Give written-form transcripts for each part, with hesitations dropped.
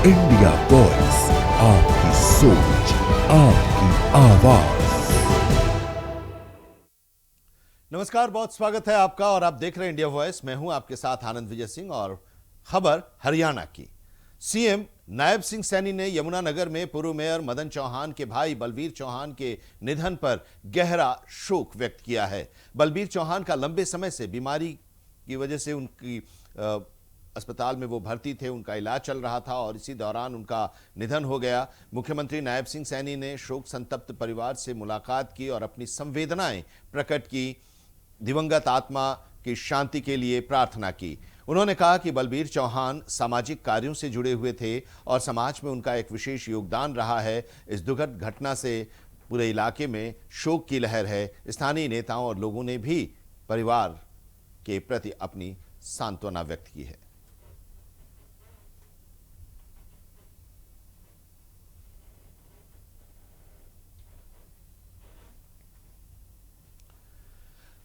India voice, आपकी सोच, आपकी आवाज। नमस्कार, बहुत स्वागत है आपका और आप देख रहे हैं इंडिया वॉइस। मैं हूं आपके साथ आनंद विजय सिंह और खबर हरियाणा की। सीएम नायब सिंह सैनी ने यमुनानगर में पूर्व मेयर मदन चौहान के भाई बलबीर चौहान के निधन पर गहरा शोक व्यक्त किया है। बलबीर चौहान का लंबे समय से बीमारी की वजह से उनकी अस्पताल में वो भर्ती थे, उनका इलाज चल रहा था और इसी दौरान उनका निधन हो गया। मुख्यमंत्री नायब सिंह सैनी ने शोक संतप्त परिवार से मुलाकात की और अपनी संवेदनाएं प्रकट की, दिवंगत आत्मा की शांति के लिए प्रार्थना की। उन्होंने कहा कि बलबीर चौहान सामाजिक कार्यों से जुड़े हुए थे और समाज में उनका एक विशेष योगदान रहा है। इस दुखद घटना से पूरे इलाके में शोक की लहर है। स्थानीय नेताओं और लोगों ने भी परिवार के प्रति अपनी सांत्वना व्यक्त की है।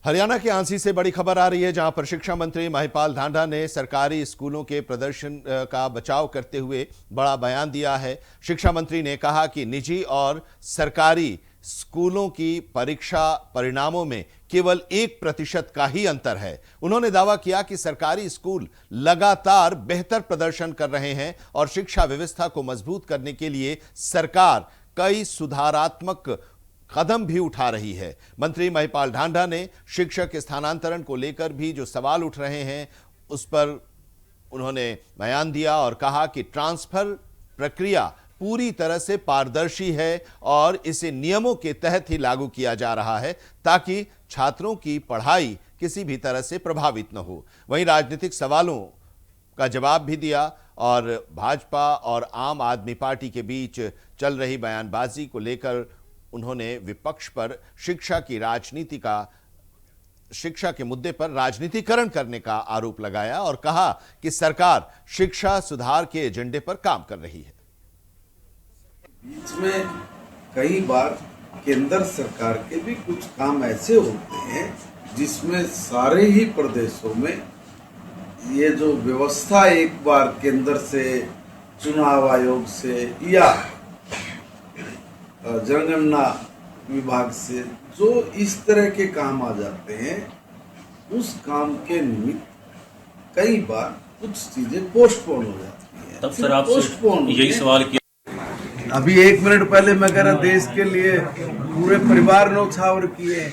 हरियाणा के आंसी से बड़ी खबर आ रही है, जहां पर शिक्षा मंत्री महिपाल ढांडा ने सरकारी स्कूलों के प्रदर्शन का बचाव करते हुए बड़ा बयान दिया है। शिक्षा मंत्री ने कहा कि निजी और सरकारी स्कूलों की परीक्षा परिणामों में केवल 1% का ही अंतर है। उन्होंने दावा किया कि सरकारी स्कूल लगातार बेहतर प्रदर्शन कर रहे हैं और शिक्षा व्यवस्था को मजबूत करने के लिए सरकार कई सुधारात्मक कदम भी उठा रही है। मंत्री महिपाल ढांडा ने शिक्षक स्थानांतरण को लेकर भी जो सवाल उठ रहे हैं उस पर उन्होंने बयान दिया और कहा कि ट्रांसफर प्रक्रिया पूरी तरह से पारदर्शी है और इसे नियमों के तहत ही लागू किया जा रहा है ताकि छात्रों की पढ़ाई किसी भी तरह से प्रभावित न हो। वहीं राजनीतिक सवालों का जवाब भी दिया और भाजपा और आम आदमी पार्टी के बीच चल रही बयानबाजी को लेकर उन्होंने विपक्ष पर शिक्षा के मुद्दे पर राजनीतिकरण करने का आरोप लगाया और कहा कि सरकार शिक्षा सुधार के एजेंडे पर काम कर रही है। बीच में कई बार केंद्र सरकार के भी कुछ काम ऐसे होते हैं जिसमें सारे ही प्रदेशों में ये जो व्यवस्था एक बार केंद्र से, चुनाव आयोग से या जनगणना विभाग से जो इस तरह के काम आ जाते हैं, उस काम के निमित्त कई बार कुछ चीजें पोस्टपोन हो जाती हैं। तब सर आपसे यही सवाल किया। अभी 1 मिनट पहले मैं कह रहा देश के लिए पूरे परिवार न्यौछावर किए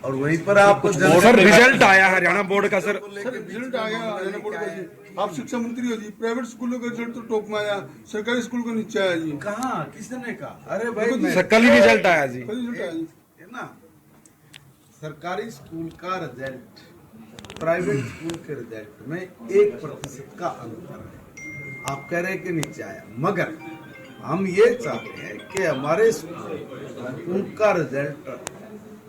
और वहीं पर आप सर रिजल्ट आया हरियाणा बोर्ड का। सर रिजल्ट आ गया हरियाणा बोर्ड का जी। आप शिक्षा मंत्री हो जी, प्राइवेट स्कूलों का रिजल्ट तो टॉप में आया, सरकारी स्कूल को नीचे आया जी। कहाँ किसने कहा? अरे भाई कल ही रिजल्ट आया जी। रिजल्ट आया जी है ना। सरकारी स्कूल का रिजल्ट प्राइवेट स्कूल के रिजल्ट में 1% का अंतर है। आप कह रहे हैं कि नीचे आया, मगर हम ये चाहते हैं कि हमारे स्कूल उनका रिजल्ट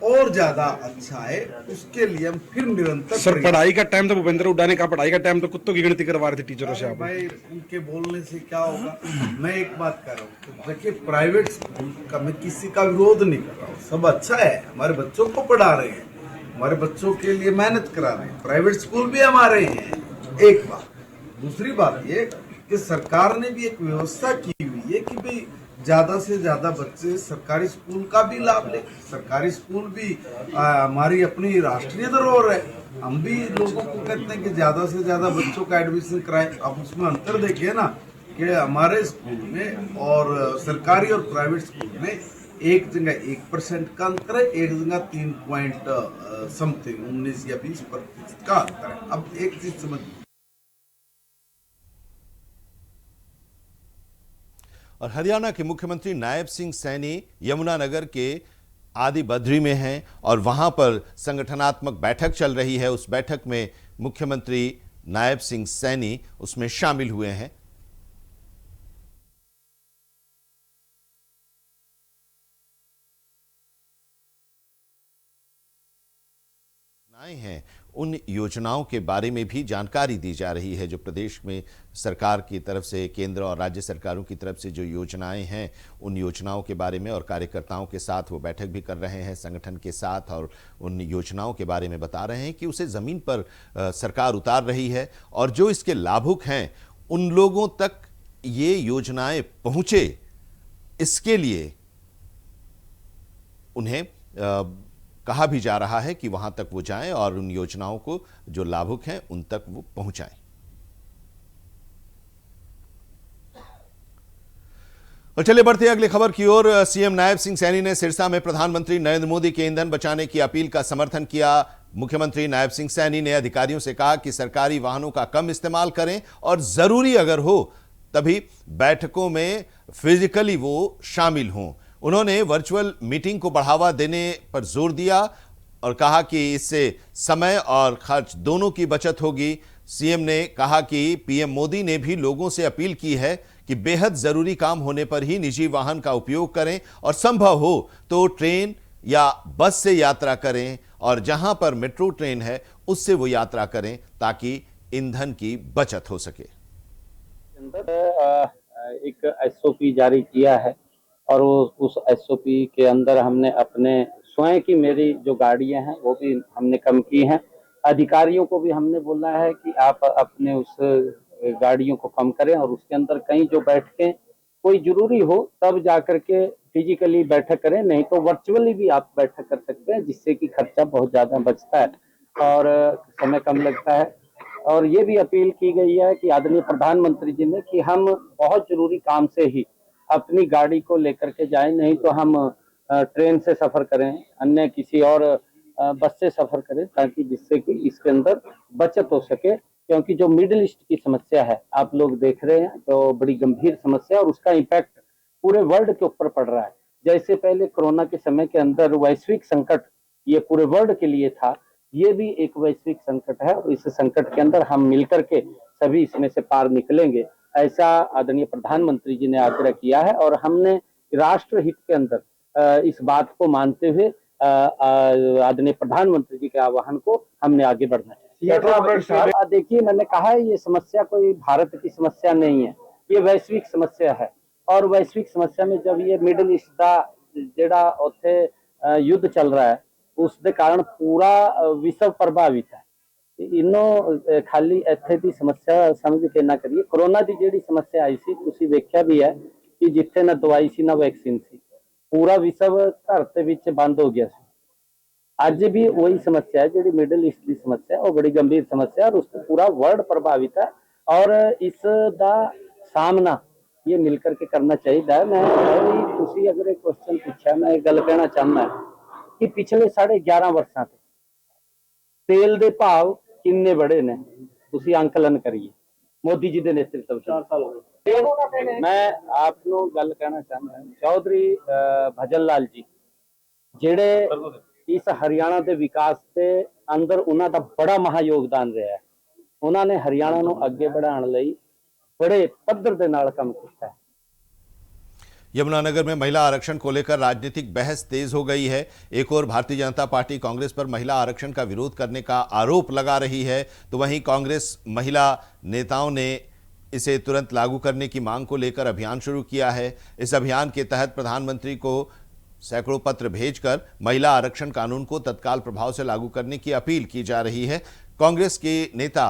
और ज्यादा अच्छा है, उसके लिए हम फिर निरंतर। सर पढ़ाई का टाइम तो भूपेंद्र हुड्डा ने कहा, पढ़ाई का टाइम तो कुत्तों की गिनती करवा रहे थे टीचरों से। आप भाई उनके बोलने से क्या होगा? मैं एक बात कर रहा हूँ, देखिए प्राइवेट स्कूल का मैं किसी का विरोध नहीं कर रहा हूँ, सब अच्छा है, हमारे बच्चों को पढ़ा रहे हैं, हमारे बच्चों के लिए मेहनत करा रहे हैं, प्राइवेट स्कूल भी हमारे हैं। एक बात। दूसरी बात ये कि सरकार ने भी एक व्यवस्था की हुई है कि भाई ज्यादा से ज्यादा बच्चे सरकारी स्कूल का भी लाभ ले। सरकारी स्कूल भी हमारी अपनी राष्ट्रीय धरोहर है। हम भी लोगों को कहते हैं कि ज्यादा से ज्यादा बच्चों का एडमिशन कराएं। अब उसमें अंतर देखिए ना कि हमारे स्कूल में और सरकारी और प्राइवेट स्कूल में एक जगह 1% का अंतर है, एक जगह 3 पॉइंट समथिंग 19 या 20% का अंतर है। अब एक चीज समझ। और हरियाणा के मुख्यमंत्री नायब सिंह सैनी यमुनानगर के आदि बद्री में हैं और वहां पर संगठनात्मक बैठक चल रही है। उस बैठक में मुख्यमंत्री नायब सिंह सैनी उसमें शामिल हुए हैं। हैं उन योजनाओं के बारे में भी जानकारी दी जा रही है, जो प्रदेश में सरकार की तरफ से, केंद्र और राज्य सरकारों की तरफ से जो योजनाएं हैं उन योजनाओं के बारे में, और कार्यकर्ताओं के साथ वो बैठक भी कर रहे हैं संगठन के साथ, और उन योजनाओं के बारे में बता रहे हैं कि उसे ज़मीन पर सरकार उतार रही है और जो इसके लाभुक हैं उन लोगों तक ये योजनाएं पहुंचे, इसके लिए उन्हें कहा भी जा रहा है कि वहां तक वो जाएं और उन योजनाओं को जो लाभुक हैं उन तक वो पहुंचाएं। और चलिए बढ़ते हैं अगली खबर की ओर। सीएम नायब सिंह सैनी ने सिरसा में प्रधानमंत्री नरेंद्र मोदी के ईंधन बचाने की अपील का समर्थन किया। मुख्यमंत्री नायब सिंह सैनी ने अधिकारियों से कहा कि सरकारी वाहनों का कम इस्तेमाल करें और जरूरी अगर हो तभी बैठकों में फिजिकली वो शामिल हों। उन्होंने वर्चुअल मीटिंग को बढ़ावा देने पर जोर दिया और कहा कि इससे समय और खर्च दोनों की बचत होगी। सीएम ने कहा कि पीएम मोदी ने भी लोगों से अपील की है कि बेहद जरूरी काम होने पर ही निजी वाहन का उपयोग करें और संभव हो तो ट्रेन या बस से यात्रा करें और जहां पर मेट्रो ट्रेन है उससे वो यात्रा करें ताकि ईंधन की बचत हो सके। एक एसओपी जारी किया है और उस एसओपी के अंदर हमने अपने स्वयं की मेरी जो गाड़ियां हैं वो भी हमने कम की हैं। अधिकारियों को भी हमने बोला है कि आप अपने उस गाड़ियों को कम करें और उसके अंदर कहीं जो बैठकें कोई जरूरी हो तब जाकर के फिजिकली बैठक करें, नहीं तो वर्चुअली भी आप बैठक कर सकते हैं, जिससे कि खर्चा बहुत ज्यादा बचता है और समय कम लगता है। और ये भी अपील की गई है कि आदरणीय प्रधानमंत्री जी ने कि हम बहुत जरूरी काम से ही अपनी गाड़ी को लेकर के जाएं, नहीं तो हम ट्रेन से सफर करें, अन्य किसी और बस से सफर करें, ताकि जिससे कि इसके अंदर बचत हो सके। क्योंकि जो मिडिल ईस्ट की समस्या है आप लोग देख रहे हैं तो बड़ी गंभीर समस्या और उसका इम्पैक्ट पूरे वर्ल्ड के ऊपर पड़ रहा है। जैसे पहले कोरोना के समय के अंदर वैश्विक संकट ये पूरे वर्ल्ड के लिए था, ये भी एक वैश्विक संकट है और इस संकट के अंदर हम मिलकर के सभी इसमें से पार निकलेंगे, ऐसा आदरणीय प्रधानमंत्री जी ने आग्रह किया है। और हमने राष्ट्र हित के अंदर इस बात को मानते हुए आदरणीय प्रधानमंत्री जी के आह्वान को हमने आगे बढ़ना चाहिए। देखिए, मैंने कहा है ये समस्या कोई भारत की समस्या नहीं है, ये वैश्विक समस्या है। और वैश्विक समस्या में जब ये मिडिल ईस्ट का जेड़ा उत्थे युद्ध चल रहा है उसके कारण पूरा विश्व प्रभावित है। इन्हों खाली इत्थे दी समस्या समझ के ना करिए। कोरोना की जेड़ी समस्या आई सी तुसी देखिया भी है कि जिथे ना दवाई सी ना वैक्सीन सी, पूरा विश्व घर दे विच बंद हो गया सी। आज भी वही समस्या है, जी मिडिल ईस्ट की समस्या है, वो बड़ी गंभीर समस्या है और उससे पूरा वर्ल्ड प्रभावित है और इसका सामना ये मिलकर के करना चाहिए। मैं तुसी अगर एक क्वेश्चन पूछा, मैं एक गल कहना चाहना है कि पिछले 11.5 वर्षां से तेल के भाव किन्ने बढ़े ने, तुसी आंकलन करिए मोदी जी के नेतृत्व 4 साल हो गए। मैं आपको गल कहना चाहना चौधरी भजन लाल जी जेड़े इस हरियाणा के विकास के अंदर उन्हों का बड़ा महा योगदान रहा है। उन्होंने हरियाणा को अगे बढ़ाने लई बड़े पद्धर दे नाल काम किया है। यमुनानगर में महिला आरक्षण को लेकर राजनीतिक बहस तेज हो गई है। एक और भारतीय जनता पार्टी कांग्रेस पर महिला आरक्षण का विरोध करने का आरोप लगा रही है, तो वहीं कांग्रेस महिला नेताओं ने इसे तुरंत लागू करने की मांग को लेकर अभियान शुरू किया है। इस अभियान के तहत प्रधानमंत्री को सैकड़ों पत्र भेजकर महिला आरक्षण कानून को तत्काल प्रभाव से लागू करने की अपील की जा रही है। कांग्रेस के नेता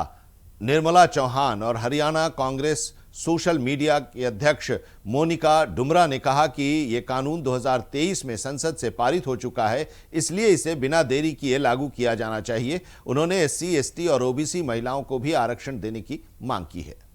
निर्मला चौहान और हरियाणा कांग्रेस सोशल मीडिया के अध्यक्ष मोनिका डुमरा ने कहा कि यह कानून 2023 में संसद से पारित हो चुका है, इसलिए इसे बिना देरी किए लागू किया जाना चाहिए। उन्होंने SC, ST और OBC महिलाओं को भी आरक्षण देने की मांग की है।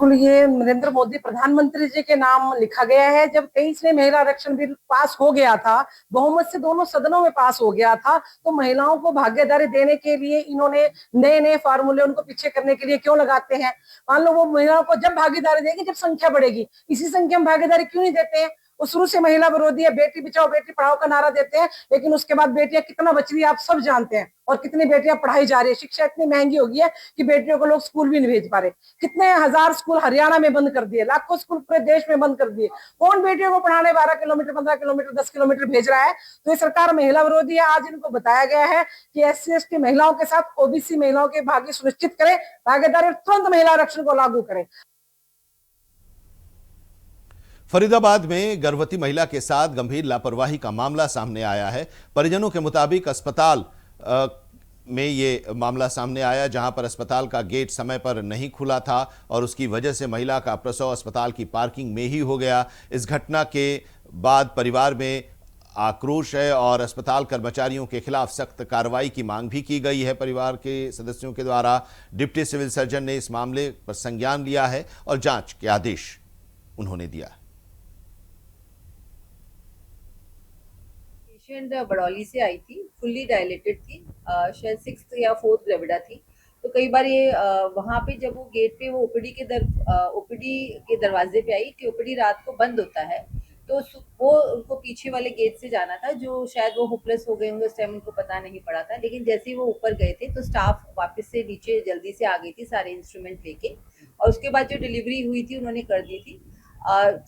ये नरेंद्र मोदी प्रधानमंत्री जी के नाम लिखा गया है। जब 23 में महिला आरक्षण बिल पास हो गया था, बहुमत से दोनों सदनों में पास हो गया था, तो महिलाओं को भागीदारी देने के लिए इन्होंने नए नए फार्मूले उनको पीछे करने के लिए क्यों लगाते हैं? मान लो वो महिलाओं को जब भागीदारी देंगे जब संख्या बढ़ेगी, इसी संख्या में भागीदारी क्यों नहीं देते हैं? वो शुरू से महिला विरोधी है, बेटी बचाओ बेटी पढ़ाओ का नारा देते हैं, लेकिन उसके बाद बेटियां कितना बच रही है आप सब जानते हैं, और कितनी बेटियां पढ़ाई जा रही है। शिक्षा इतनी महंगी हो गई है कि बेटियों को लोग स्कूल भी नहीं भेज पा रहे। कितने हजार स्कूल हरियाणा में बंद कर दिए, लाखों स्कूल पूरे देश में बंद कर दिए। कौन बेटियों को पढ़ाने 12 किलोमीटर 15 किलोमीटर 10 किलोमीटर भेज रहा है? तो ये सरकार महिला विरोधी है। आज इनको बताया गया है कि SC, ST महिलाओं के साथ OBC महिलाओं के भाग्य सुनिश्चित करें, भागीदारी तुरंत महिला आरक्षण को लागू करें। फरीदाबाद में गर्भवती महिला के साथ गंभीर लापरवाही का मामला सामने आया है। परिजनों के मुताबिक अस्पताल में ये मामला सामने आया, जहां पर अस्पताल का गेट समय पर नहीं खुला था और उसकी वजह से महिला का प्रसव अस्पताल की पार्किंग में ही हो गया। इस घटना के बाद परिवार में आक्रोश है और अस्पताल कर्मचारियों के खिलाफ सख्त कार्रवाई की मांग भी की गई है। परिवार के सदस्यों के द्वारा डिप्टी सिविल सर्जन ने इस मामले पर संज्ञान लिया है और जांच के आदेश उन्होंने दिया। पेशेंट बड़ौली से आई थी, फुल्ली डायलेटेड थी, शायद 6th या 4th ग्रेविडा थी। तो कई बार ये वहाँ पे जब वो गेट पे वो ओपीडी के दरवाजे पे आई कि ओपीडी रात को बंद होता है, तो वो उनको पीछे वाले गेट से जाना था, जो शायद वो होपलेस हो गए होंगे, उस टाइम उनको पता नहीं पड़ा था। लेकिन जैसे ही वो ऊपर गए थे तो स्टाफ वापस से नीचे जल्दी से आ गई थी सारे इंस्ट्रूमेंट लेके, और उसके बाद जो डिलीवरी हुई थी उन्होंने कर दी थी।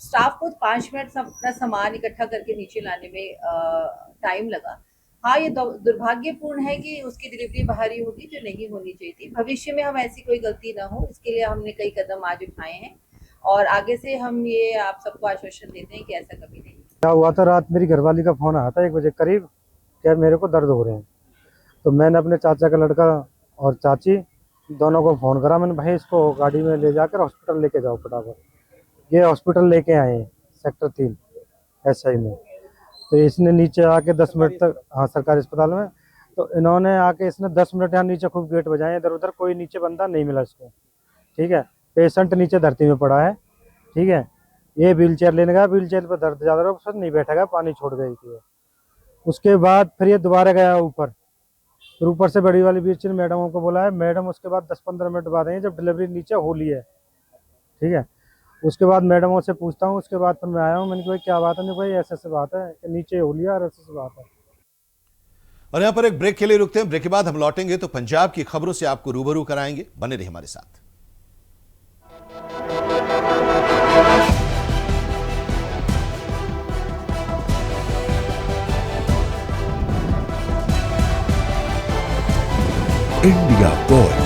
स्टाफ को 5 मिनट अपना सामान इकट्ठा करके नीचे लाने में टाइम लगा। हाँ, ये दुर्भाग्यपूर्ण है कि उसकी डिलीवरी बाहर ही होगी, जो नहीं होनी चाहिए थी। भविष्य में हम ऐसी कोई गलती ना हो, इसके लिए हमने कई कदम आज उठाए हैं और आगे से हम ये आप सबको आश्वासन देते हैं कि ऐसा कभी नहीं। क्या हुआ था, रात मेरी घरवाली का फोन आया था 1 बजे करीब, क्या मेरे को दर्द हो रहे हैं। तो मैंने अपने चाचा का लड़का और चाची दोनों को फ़ोन करा। मैंने भाई इसको गाड़ी में ले जाकर हॉस्पिटल लेके जाओ फटाफट। ये हॉस्पिटल लेके आए सेक्टर 3 SI में। तो इसने नीचे आके 10 मिनट तक, हाँ सरकारी अस्पताल में, तो इन्होंने आके इसने 10 मिनट यहाँ नीचे खूब गेट बजाए, इधर उधर कोई नीचे बंदा नहीं मिला इसको। ठीक है, पेशेंट नीचे धरती में पड़ा है। ठीक है, ये व्हील चेयर लेने गया, व्हील चेयर पर दर्द ज़्यादा रहा, फिर नहीं बैठा गया, पानी छोड़ गई थी। उसके बाद फिर ये दोबारा गया ऊपर, फिर ऊपर से बड़ी वाली व्हील चेयर मैडम को बोला है। मैडम उसके बाद 10-15 मिनट बाद आई जब डिलीवरी नीचे हो ली है। ठीक है, उसके बाद मैडमों से पूछता हूँ, उसके बाद फिर मैं आया हूँ। मैंने कहा क्या बात है? नहीं भाई ऐसे बात है कि नीचे हो लिया और ऐसे बात है। और यहाँ पर एक ब्रेक के लिए रुकते हैं। ब्रेक के बाद हम लौटेंगे तो पंजाब की खबरों से आपको रूबरू कराएंगे। बने रहिए हमारे साथ। India voice